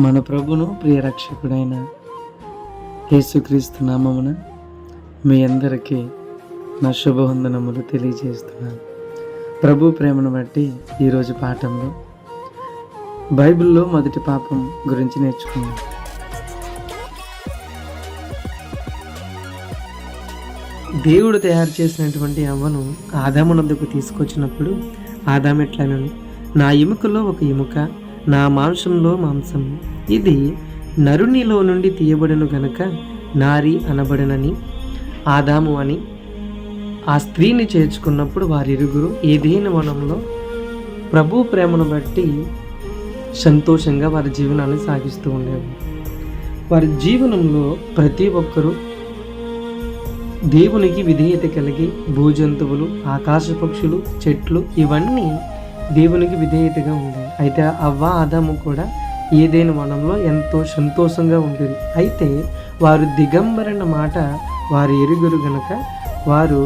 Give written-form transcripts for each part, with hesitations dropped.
మన ప్రభును ప్రియ రక్షకుడైన యేసుక్రీస్తు నామమున మీ అందరికీ నా శుభవందనములు తెలియజేస్తున్నాను. ప్రభు ప్రేమను బట్టి ఈరోజు పాఠంలో బైబిల్లో మొదటి పాపం గురించి నేర్చుకున్నాం. దేవుడు తయారు చేసినటువంటి అవ్వను ఆదామునొద్దకు తీసుకొచ్చినప్పుడు ఆదాము ఎట్లనను, నా ఎముకలో ఒక ఎముక, నా మాంసంలో మాంసం, ఇది నరునిలో నుండి తీయబడను గనుక నారి అనబడనని ఆదాము అని ఆ స్త్రీని చేర్చుకున్నప్పుడు వారిరువురు ఏదైనా వనంలో ప్రభు ప్రేమను బట్టి సంతోషంగా వారి జీవనాన్ని సాగిస్తూ ఉండేవారు. వారి జీవనంలో ప్రతి ఒక్కరూ దేవునికి విధేయత కలిగి భూజంతువులు, ఆకాశ పక్షులు, చెట్లు ఇవన్నీ దేవునికి విధేయతగా ఉండేవి. అయితే అవ్వ ఆదాము కూడా ఏదైనా వనంలో ఎంతో సంతోషంగా ఉండేది. అయితే వారు దిగంబరన్న మాట వారు ఎరుగురు గనక వారు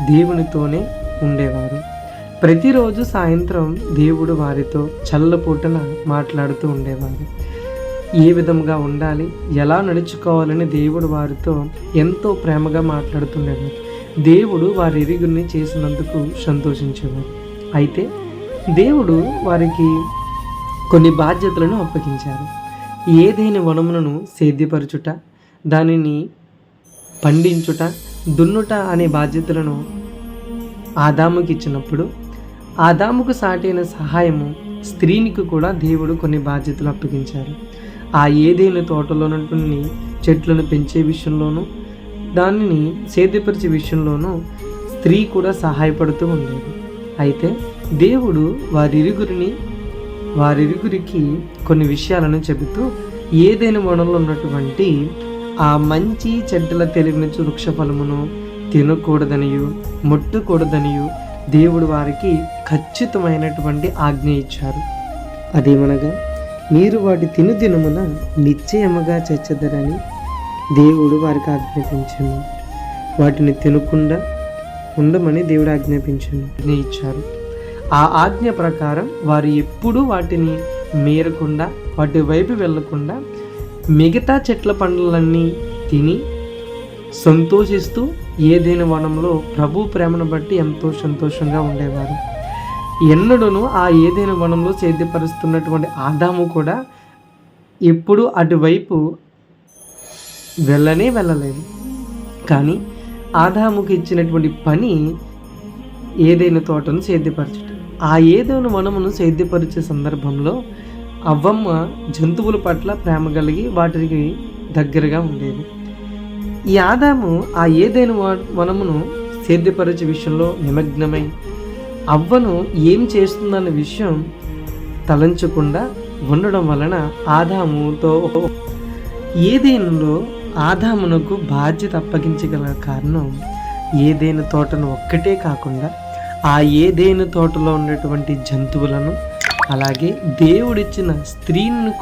దేవునితోనే ఉండేవారు. ప్రతిరోజు సాయంత్రం దేవుడు వారితో చల్లపూటన మాట్లాడుతూ ఉండేవారు. ఏ విధంగా ఉండాలి, ఎలా నడుచుకోవాలని దేవుడు వారితో ఎంతో ప్రేమగా మాట్లాడుతుండేవారు. దేవుడు వారి ఎరుగురిని చేసినందుకు సంతోషించేవారు. అయితే దేవుడు వారికి కొన్ని బాధ్యతలను అప్పగించారు. ఏదైనా వనములను సేద్యపరచుట, దానిని పండించుట, దున్నుట అనే బాధ్యతలను ఆదాముకి ఇచ్చినప్పుడు ఆదాముకు సాటైన సహాయము స్త్రీనికి కూడా దేవుడు కొన్ని బాధ్యతలు అప్పగించారు. ఆ ఏదైనా తోటలోనటువంటి చెట్లను పెంచే విషయంలోనూ దానిని సేద్యపరిచే విషయంలోనూ స్త్రీ కూడా సహాయపడుతూ ఉండేది. అయితే దేవుడు వారిరువురికి కొన్ని విషయాలను చెబుతూ ఏదైనా వనంలో ఉన్నటువంటి ఆ మంచి చెడ్డల తెలివినిచ్చు వృక్ష ఫలమును తినకూడదనియు ముట్టకూడదనియు దేవుడు వారికి ఖచ్చితమైనటువంటి ఆజ్ఞ ఇచ్చారు. అదేమనగా, మీరు వాటి తినుదినమున నిశ్చయముగా చచ్చెదరని దేవుడు వారికి ఆజ్ఞాపించాను. వాటిని తినకుండా ఉండమని దేవుడు ఆజ్ఞాపించారు. ఆ ఆజ్ఞ ప్రకారం వారు ఎప్పుడూ వాటిని మేరకుండా, వాటి వైపు వెళ్లకుండా మిగతా చెట్ల పండ్లన్నీ తిని సంతోషిస్తూ ఏదైనా వనంలో ప్రభు ప్రేమను బట్టి ఎంతో సంతోషంగా ఉండేవారు. ఎన్నడూను ఆ ఏదైనా వనంలో సేద్యపరుస్తున్నటువంటి ఆదాము కూడా ఎప్పుడు అటువైపు వెళ్ళలేదు. కానీ ఆదాముకి ఇచ్చినటువంటి పని ఏదైనా తోటను సేద్యపరచటం. ఆ ఏదైనా వనమును సేద్యపరిచే సందర్భంలో అవ్వమ్మ జంతువుల పట్ల ప్రేమ కలిగి వాటికి దగ్గరగా ఉండేది. ఈ ఆదాము ఆ ఏదైనా వనమును సేద్యపరిచే విషయంలో నిమగ్నమై అవ్వను ఏం చేస్తుందన్న విషయం తలంచకుండా ఉండడం వలన ఆదాముతో ఏదైనాలో ఆదామునకు బాధ్యత అప్పగించగల కారణం ఏదైనా తోటను ఒక్కటే కాకుండా ఆ ఏదైనా తోటలో ఉన్నటువంటి జంతువులను, అలాగే దేవుడిచ్చిన స్త్రీని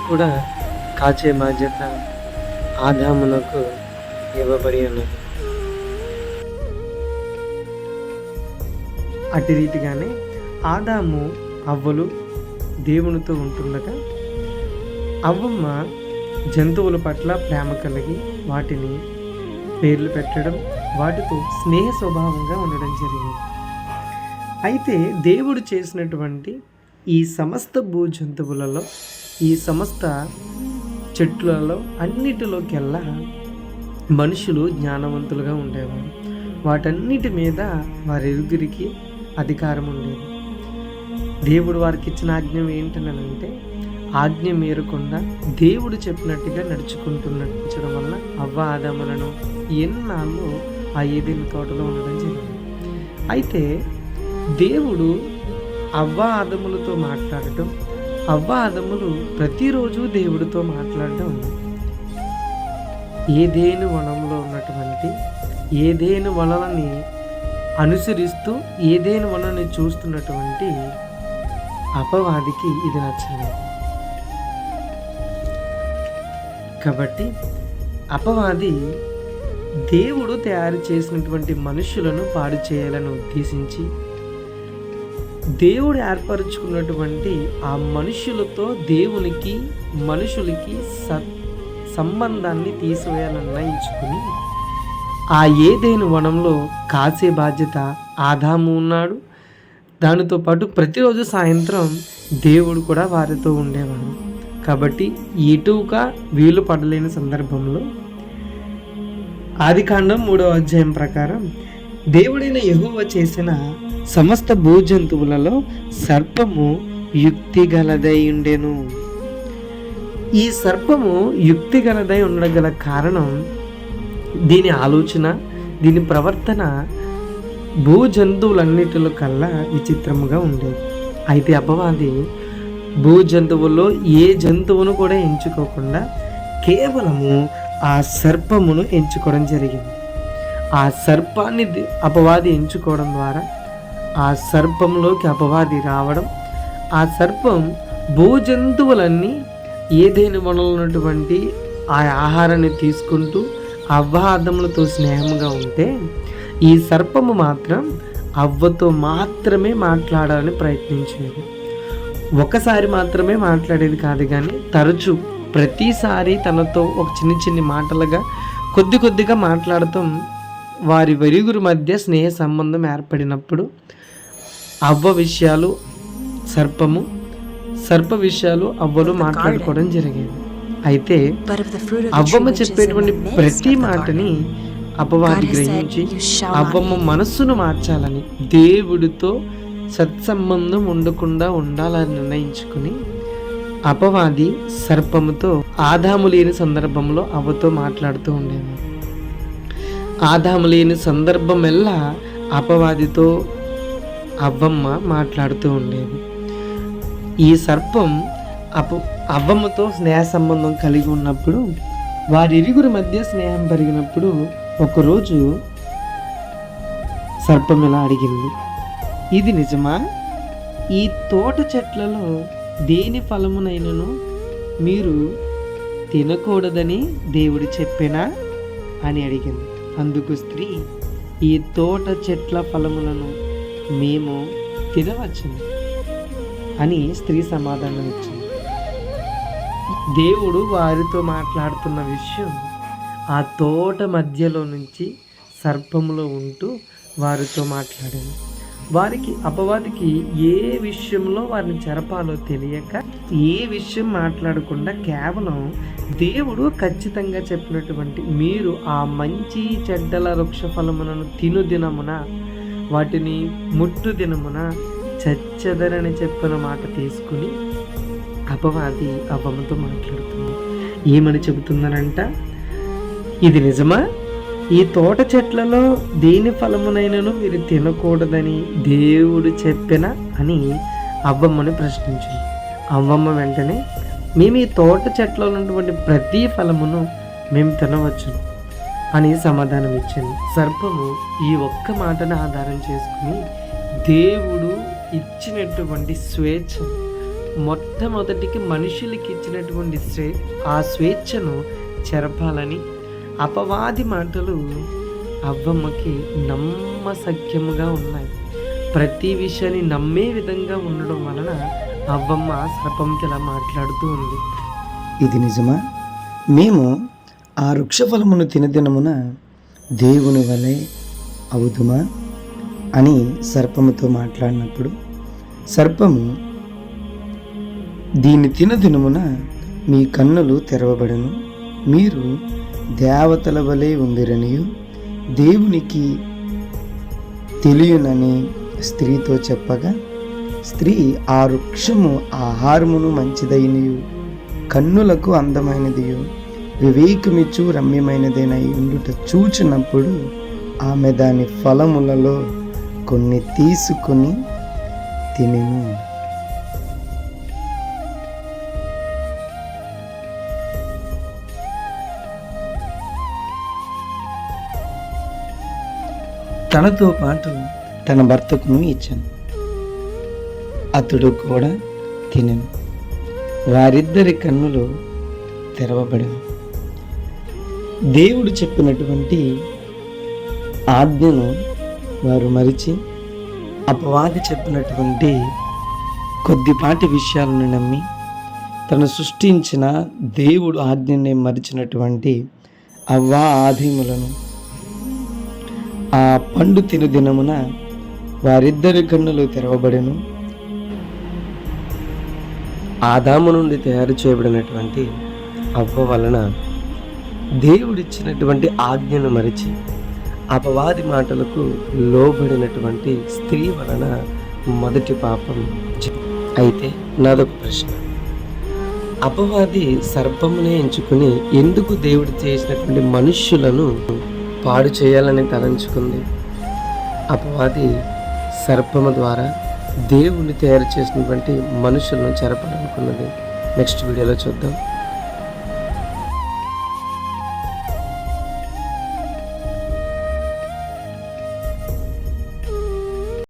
కూడా కాచే బాధ్యత ఆదామునకు ఇవ్వబడి ఉన్నది. అటు రీతిగానే ఆదాము అవ్వలు దేవునితో ఉంటుండగా అవ్వమ్మ జంతువుల పట్ల ప్రేమ కలిగి వాటిని పేర్లు పెట్టడం, వాటితో స్నేహ స్వభావంగా ఉండడం జరిగింది. అయితే దేవుడు చేసినటువంటి ఈ సమస్త భూ జంతువులలో, ఈ సమస్త చెట్లలో అన్నిటిలోకెల్లా మనుషులు జ్ఞానవంతులుగా ఉండేవారు. వాటన్నిటి మీద వారిరువురికి అధికారం ఉండేది. దేవుడు వారికి ఇచ్చిన ఆజ్ఞ ఏంటనంటే, ఆజ్ఞ మేరకుండా దేవుడు చెప్పినట్టుగా నడుచుకుంటున్నడం వల్ల అవ్వ ఆదాములను ఎన్నాళ్ళు ఆ ఏదైనా తోటలో ఉండడం జరిగింది. అయితే దేవుడు అవ్వ ఆదములతో మాట్లాడటం, అవ్వ ఆదములు ప్రతిరోజు దేవుడితో మాట్లాడడం, ఏదైనా వనంలో ఉన్నటువంటి ఏదైనా వనాలని అనుసరిస్తూ ఏదైనా వనాన్ని చూస్తున్నటువంటి అపవాదికి ఇది నచ్చలేదు. కాబట్టి అపవాది దేవుడు తయారు చేసినటువంటి మనుషులను పాడు చేయాలని ఉద్దేశించి దేవుడు ఏర్పరచుకున్నటువంటి ఆ మనుషులతో దేవునికి మనుషులకి సంబంధాన్ని తీసివేయాలని నిర్ణయించుకుని ఆ ఏదైనా వనంలో కాసే బాధ్యత ఆదాము ఉన్నాడు. దానితో పాటు ప్రతిరోజు సాయంత్రం దేవుడు కూడా వారితో ఉండేవాడు. కాబట్టి ఎటుగా వీలు పడలేని సందర్భంలో ఆదికాండం 3వ అధ్యాయం ప్రకారం దేవుడైన యెహోవా చేసిన సమస్త భూజంతువులలో సర్పము యుక్తి గలదై ఉండెను. ఈ సర్పము యుక్తి గలదై ఉండడం గల కారణం, దీని ఆలోచన, దీని ప్రవర్తన భూజంతువులన్నిటిలో కల్లా విచిత్రముగా ఉండేది. అయితే అపవాది భూజంతువుల్లో ఏ జంతువును కూడా ఎంచుకోకుండా కేవలము ఆ సర్పమును ఎంచుకోవడం జరిగింది. ఆ సర్పాన్ని అపవాది ఎంచుకోవడం ద్వారా ఆ సర్పంలోకి అపవాది రావడం, ఆ సర్పం భూజంతువులన్నీ ఏదైనా వనంలో ఉన్నటువంటి ఆ ఆహారాన్ని తీసుకుంటూ అవ్వాదములతో స్నేహంగా ఉంటే, ఈ సర్పము మాత్రం అవ్వతో మాత్రమే మాట్లాడాలని ప్రయత్నించేది. ఒకసారి మాత్రమే మాట్లాడేది కాదు, కానీ తరచూ ప్రతిసారి తనతో ఒక చిన్ని మాటలుగా కొద్దిగా మాట్లాడటం, వారి వెరుగురు మధ్య స్నేహ సంబంధం ఏర్పడినప్పుడు అవ్వ విషయాలు సర్పము, సర్ప విషయాలు అవ్వలు మాట్లాడుకోవడం జరిగేది. అయితే అవ్వమ్మ చెప్పేటువంటి ప్రతి మాటని అపవాది గ్రహించి అవ్వమ్మ మనస్సును మార్చాలని, దేవుడితో సత్సంబంధం ఉండకుండా ఉండాలని నిర్ణయించుకుని అపవాది సర్పముతో ఆదాము లేని సందర్భంలో అవ్వతో మాట్లాడుతూ ఉండేవాడు. ఆదాము లేని సందర్భం ఎల్లా అపవాదితో అవ్వమ్మ మాట్లాడుతూ ఉండేది. ఈ సర్పం అవ్వమ్మతో స్నేహ సంబంధం కలిగి ఉన్నప్పుడు, వారిరుగురి మధ్య స్నేహం పెరిగినప్పుడు ఒకరోజు సర్పం ఇలా అడిగింది, ఇది నిజమా? ఈ తోట చెట్లలో దేని ఫలమునైనను మీరు తినకూడదని దేవుడు చెప్పేనా అని అడిగింది. అందుకు స్త్రీ, ఈ తోట చెట్ల ఫలములను మేము తినవచ్చును అని స్త్రీ సమాధానం ఇచ్చింది. దేవుడు వారితో మాట్లాడుతున్న విషయం ఆ తోట మధ్యలో నుంచి సర్పములో ఉంటూ వారితో మాట్లాడాను. వారికి అపవాదికి ఏ విషయంలో వారిని చెరపాలో తెలియక ఏ విషయం మాట్లాడకుండా కేవలం దేవుడు ఖచ్చితంగా చెప్పినటువంటి మీరు ఆ మంచి చెడ్డల వృక్ష ఫలములను తిను దినమున వాటిని ముట్టు దినమున చచ్చెదరని చెప్పిన మాట తీసుకుని అపవాది అవ్వమ్మతో మాట్లాడుతుంది. ఏమని చెబుతుందనంట, ఇది నిజమా? ఈ తోట చెట్లలో దేని ఫలమునైనను మీరు తినకూడదని దేవుడు చెప్పిన అని అవ్వమ్మని ప్రశ్నించింది. అవ్వమ్మ వెంటనే, మేము ఈ తోట చెట్లలో ఉన్నటువంటి ప్రతి ఫలమును మేము తినవచ్చు అని సమాధానం ఇచ్చింది. సర్పము ఈ ఒక్క మాటను ఆధారం చేసుకుని దేవుడు ఇచ్చినటువంటి స్వేచ్ఛ, మొట్టమొదటికి మనుషులకి ఇచ్చినటువంటి ఆ స్వేచ్ఛను చెరపాలని అపవాది మాటలు అవ్వమ్మకి నమ్మసఖ్యముగా ఉన్నాయి. ప్రతి విషయాన్ని నమ్మే విధంగా ఉండడం వలన అవ్వమ్మ సర్పంకి ఇలా మాట్లాడుతూ ఉంది, ఇది నిజమా? మేము ఆ వృక్షఫలమును తినదినమున దేవుని వలె అవుదుమా అని సర్పముతో మాట్లాడినప్పుడు సర్పము, దీన్ని తినదినమున మీ కన్నులు తెరవబడను, మీరు దేవతల వలె ఉందిరనియు దేవునికి తెలియనని స్త్రీతో చెప్పగా, స్త్రీ ఆ వృక్షము ఆహారమును మంచిదైనయు కన్నులకు అందమైనదియు వివేకమిచ్చు రమ్యమైనదేనై ఉండుట చూచినప్పుడు ఆమె దాని ఫలములలో కొన్ని తీసుకుని తినెను. తనతో పాటు తన భర్తకును ఇచ్చాను, అతడు కూడా తినెను. వారిద్దరి కన్నులు తెరవబడెను. దేవుడు చెప్పినటువంటి ఆజ్ఞను వారు మరిచి అపవాది చెప్పినటువంటి కొద్దిపాటి విషయాలను నమ్మి తను సృష్టించిన దేవుడు ఆజ్ఞని మరిచినటువంటి అవ్వ ఆదిములను ఆ పండు తిను దినమున వారిద్దరి కన్నులు తెరవబడెను. ఆదాము నుండి తయారు చేయబడినటువంటి అవ్వ వలన దేవుడిచ్చినటువంటి ఆజ్ఞను మరిచి అపవాది మాటలకు లోబడినటువంటి స్త్రీ వలన మొదటి పాపం. అయితే నాదొక ప్రశ్న, అపవాది సర్పమునే ఎంచుకుని ఎందుకు దేవుడు చేసినటువంటి మనుష్యులను పాడు చేయాలని తలంచుకుంది? అపవాది సర్పము ద్వారా దేవుణ్ణి తయారు చేసినటువంటి మనుషులను చెరపాలనుకున్నది. నెక్స్ట్ వీడియోలో చూద్దాం.